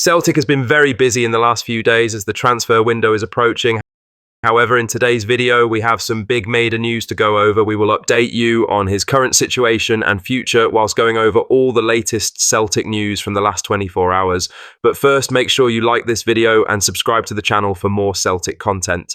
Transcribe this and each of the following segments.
Celtic has been very busy in the last few days as the transfer window is approaching. However, in today's video, we have some big Maeda news to go over. We will update you on his current situation and future whilst going over all the latest Celtic news from the last 24 hours. But first, make sure you like this video and subscribe to the channel for more Celtic content.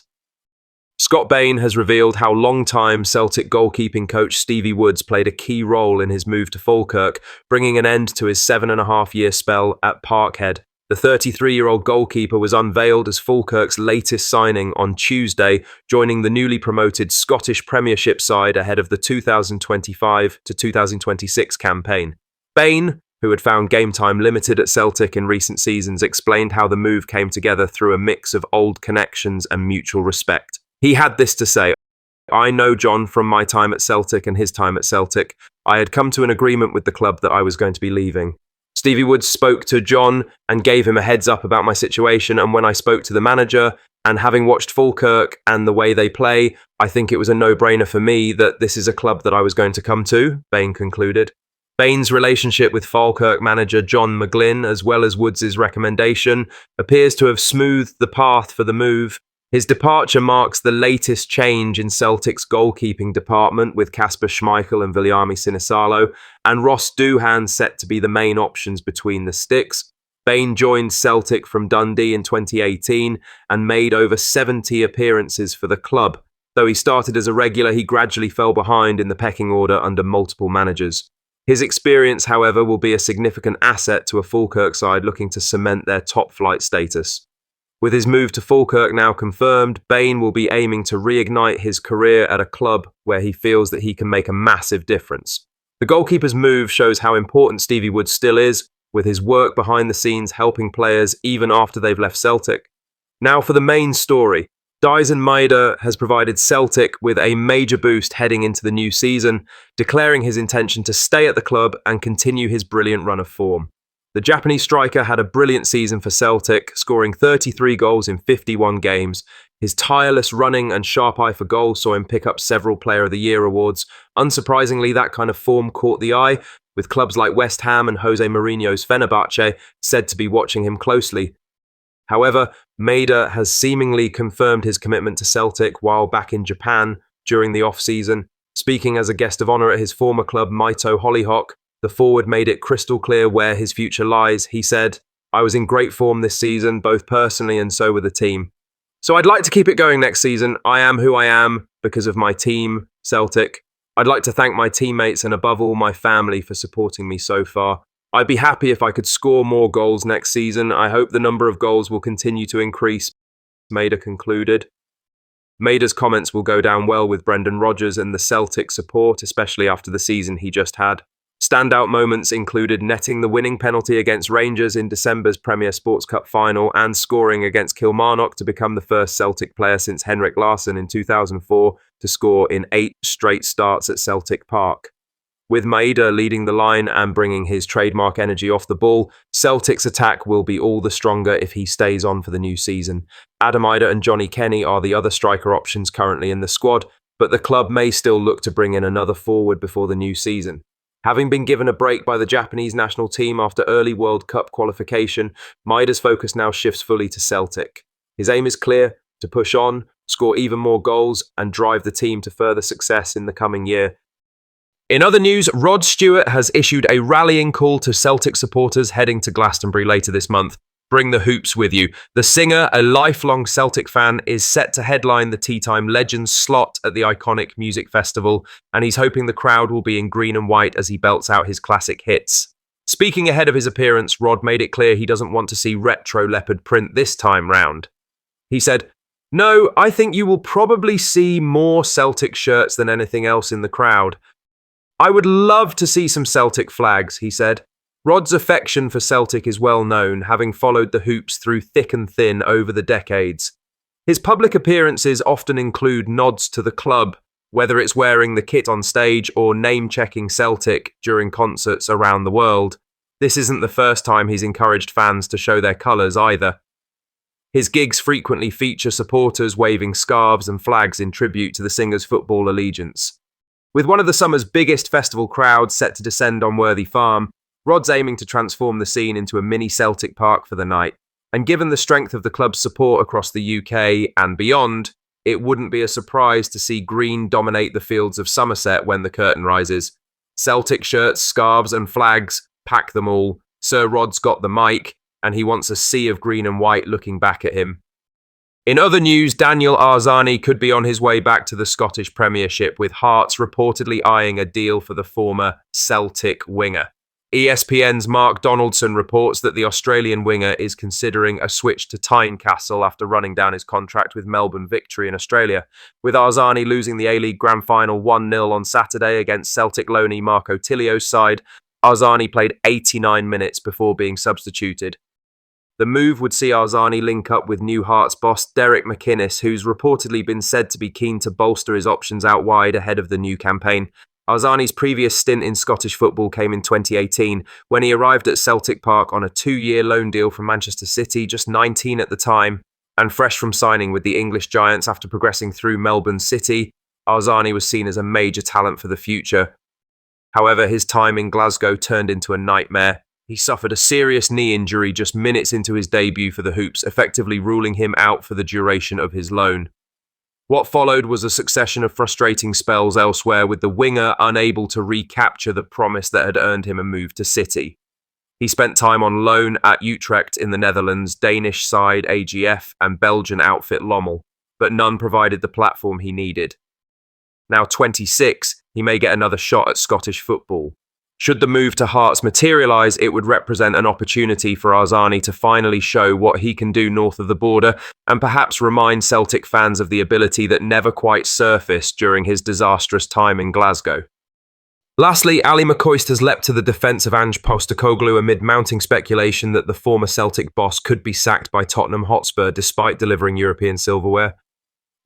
Scott Bain has revealed how long-time Celtic goalkeeping coach Stevie Woods played a key role in his move to Falkirk, bringing an end to his 7.5-year spell at Parkhead. The 33-year-old goalkeeper was unveiled as Falkirk's latest signing on Tuesday, joining the newly promoted Scottish Premiership side ahead of the 2025 to 2026 campaign. Bain, who had found game time limited at Celtic in recent seasons, explained how the move came together through a mix of old connections and mutual respect. He had this to say: "I know John from my time at Celtic and his time at Celtic. I had come to an agreement with the club that I was going to be leaving. Stevie Woods spoke to John and gave him a heads up about my situation, and when I spoke to the manager, and having watched Falkirk and the way they play, I think it was a no-brainer for me that this is a club that I was going to come to," Bain concluded. Bain's relationship with Falkirk manager John McGlynn, as well as Woods' recommendation, appears to have smoothed the path for the move. His departure marks the latest change in Celtic's goalkeeping department, with Kasper Schmeichel and Viliami Sinisalo, and Ross Doohan set to be the main options between the sticks. Bain joined Celtic from Dundee in 2018 and made over 70 appearances for the club. Though he started as a regular, he gradually fell behind in the pecking order under multiple managers. His experience, however, will be a significant asset to a Falkirk side looking to cement their top-flight status. With his move to Falkirk now confirmed, Bain will be aiming to reignite his career at a club where he feels that he can make a massive difference. The goalkeeper's move shows how important Stevie Woods still is, with his work behind the scenes helping players even after they've left Celtic. Now for the main story. Daizen Maeda has provided Celtic with a major boost heading into the new season, declaring his intention to stay at the club and continue his brilliant run of form. The Japanese striker had a brilliant season for Celtic, scoring 33 goals in 51 games. His tireless running and sharp eye for goal saw him pick up several Player of the Year awards. Unsurprisingly, that kind of form caught the eye, with clubs like West Ham and Jose Mourinho's Fenerbahce said to be watching him closely. However, Maeda has seemingly confirmed his commitment to Celtic while back in Japan during the off-season. Speaking as a guest of honour at his former club, Maito Hollyhock, the forward made it crystal clear where his future lies. He said, "I was in great form this season, both personally and so with the team. So I'd like to keep it going next season. I am who I am because of my team, Celtic. I'd like to thank my teammates and above all my family for supporting me so far. I'd be happy if I could score more goals next season. I hope the number of goals will continue to increase," Maeda concluded. Maeda's comments will go down well with Brendan Rodgers and the Celtic support, especially after the season he just had. Standout moments included netting the winning penalty against Rangers in December's Premier Sports Cup final and scoring against Kilmarnock to become the first Celtic player since Henrik Larsson in 2004 to score in 8 straight starts at Celtic Park. With Maeda leading the line and bringing his trademark energy off the ball, Celtic's attack will be all the stronger if he stays on for the new season. Adam Idah and Johnny Kenny are the other striker options currently in the squad, but the club may still look to bring in another forward before the new season. Having been given a break by the Japanese national team after early World Cup qualification, Maeda's focus now shifts fully to Celtic. His aim is clear: to push on, score even more goals, and drive the team to further success in the coming year. In other news, Rod Stewart has issued a rallying call to Celtic supporters heading to Glastonbury later this month. Bring the hoops with you. The singer, a lifelong Celtic fan, is set to headline the Tea Time Legends slot at the iconic music festival, and he's hoping the crowd will be in green and white as he belts out his classic hits. Speaking ahead of his appearance, Rod made it clear he doesn't want to see retro leopard print this time round. He said, "No, I think you will probably see more Celtic shirts than anything else in the crowd. I would love to see some Celtic flags," he said. Rod's affection for Celtic is well known, having followed the Hoops through thick and thin over the decades. His public appearances often include nods to the club, whether it's wearing the kit on stage or name-checking Celtic during concerts around the world. This isn't the first time he's encouraged fans to show their colours either. His gigs frequently feature supporters waving scarves and flags in tribute to the singer's football allegiance. With one of the summer's biggest festival crowds set to descend on Worthy Farm, Rod's aiming to transform the scene into a mini Celtic park for the night, and given the strength of the club's support across the UK and beyond, it wouldn't be a surprise to see green dominate the fields of Somerset when the curtain rises. Celtic shirts, scarves and flags, pack them all. Sir Rod's got the mic, and he wants a sea of green and white looking back at him. In other news, Daniel Arzani could be on his way back to the Scottish Premiership, with Hearts reportedly eyeing a deal for the former Celtic winger. ESPN's Mark Donaldson reports that the Australian winger is considering a switch to Tynecastle after running down his contract with Melbourne Victory in Australia, with Arzani losing the A-League Grand Final 1-0 on Saturday against Celtic loanee Marco Tilio's side. Arzani played 89 minutes before being substituted. The move would see Arzani link up with new Hearts boss Derek McInnes, who's reportedly been said to be keen to bolster his options out wide ahead of the new campaign. Arzani's previous stint in Scottish football came in 2018, when he arrived at Celtic Park on a 2-year loan deal from Manchester City, just 19 at the time, and fresh from signing with the English Giants after progressing through Melbourne City. Arzani was seen as a major talent for the future. However, his time in Glasgow turned into a nightmare. He suffered a serious knee injury just minutes into his debut for the Hoops, effectively ruling him out for the duration of his loan. What followed was a succession of frustrating spells elsewhere, with the winger unable to recapture the promise that had earned him a move to City. He spent time on loan at Utrecht in the Netherlands, Danish side AGF, and Belgian outfit Lommel, but none provided the platform he needed. Now 26, he may get another shot at Scottish football. Should the move to Hearts materialise, it would represent an opportunity for Arzani to finally show what he can do north of the border, and perhaps remind Celtic fans of the ability that never quite surfaced during his disastrous time in Glasgow. Lastly, Ali McCoist has leapt to the defence of Ange Postecoglou amid mounting speculation that the former Celtic boss could be sacked by Tottenham Hotspur despite delivering European silverware.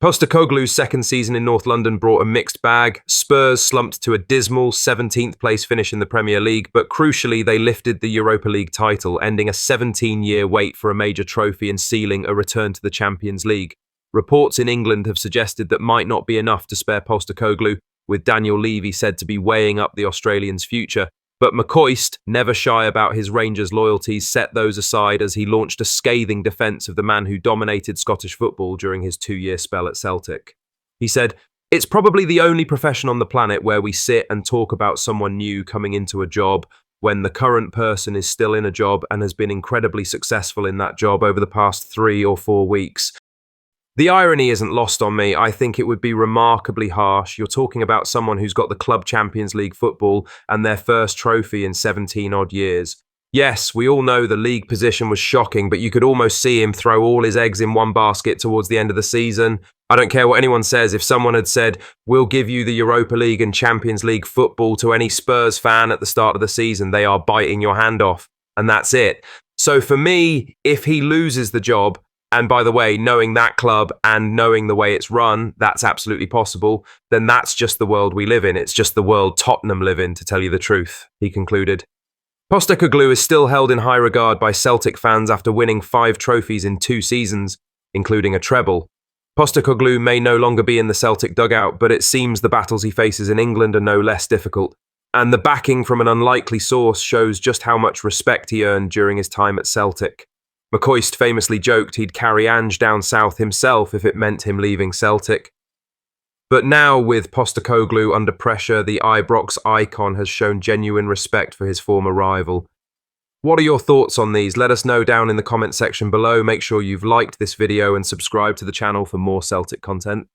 Postecoglou's second season in North London brought a mixed bag. Spurs slumped to a dismal 17th place finish in the Premier League, but crucially they lifted the Europa League title, ending a 17-year wait for a major trophy and sealing a return to the Champions League. Reports in England have suggested that might not be enough to spare Postecoglou, with Daniel Levy said to be weighing up the Australian's future. But McCoist, never shy about his Rangers loyalties, set those aside as he launched a scathing defence of the man who dominated Scottish football during his 2-year spell at Celtic. He said, "It's probably the only profession on the planet where we sit and talk about someone new coming into a job when the current person is still in a job and has been incredibly successful in that job over the past 3 or 4 weeks. The irony isn't lost on me. I think it would be remarkably harsh. You're talking about someone who's got the club Champions League football and their first trophy in 17-odd years. Yes, we all know the league position was shocking, but you could almost see him throw all his eggs in one basket towards the end of the season. I don't care what anyone says. If someone had said, we'll give you the Europa League and Champions League football to any Spurs fan at the start of the season, they are biting your hand off. And that's it. So for me, if he loses the job, and by the way, knowing that club and knowing the way it's run, that's absolutely possible, then that's just the world we live in. It's just the world Tottenham live in, to tell you the truth," he concluded. Postecoglou is still held in high regard by Celtic fans after winning 5 trophies in 2 seasons, including a treble. Postecoglou may no longer be in the Celtic dugout, but it seems the battles he faces in England are no less difficult. And the backing from an unlikely source shows just how much respect he earned during his time at Celtic. McCoist famously joked he'd carry Ange down south himself if it meant him leaving Celtic. But now, with Postecoglou under pressure, the Ibrox icon has shown genuine respect for his former rival. What are your thoughts on these? Let us know down in the comment section below. Make sure you've liked this video and subscribed to the channel for more Celtic content.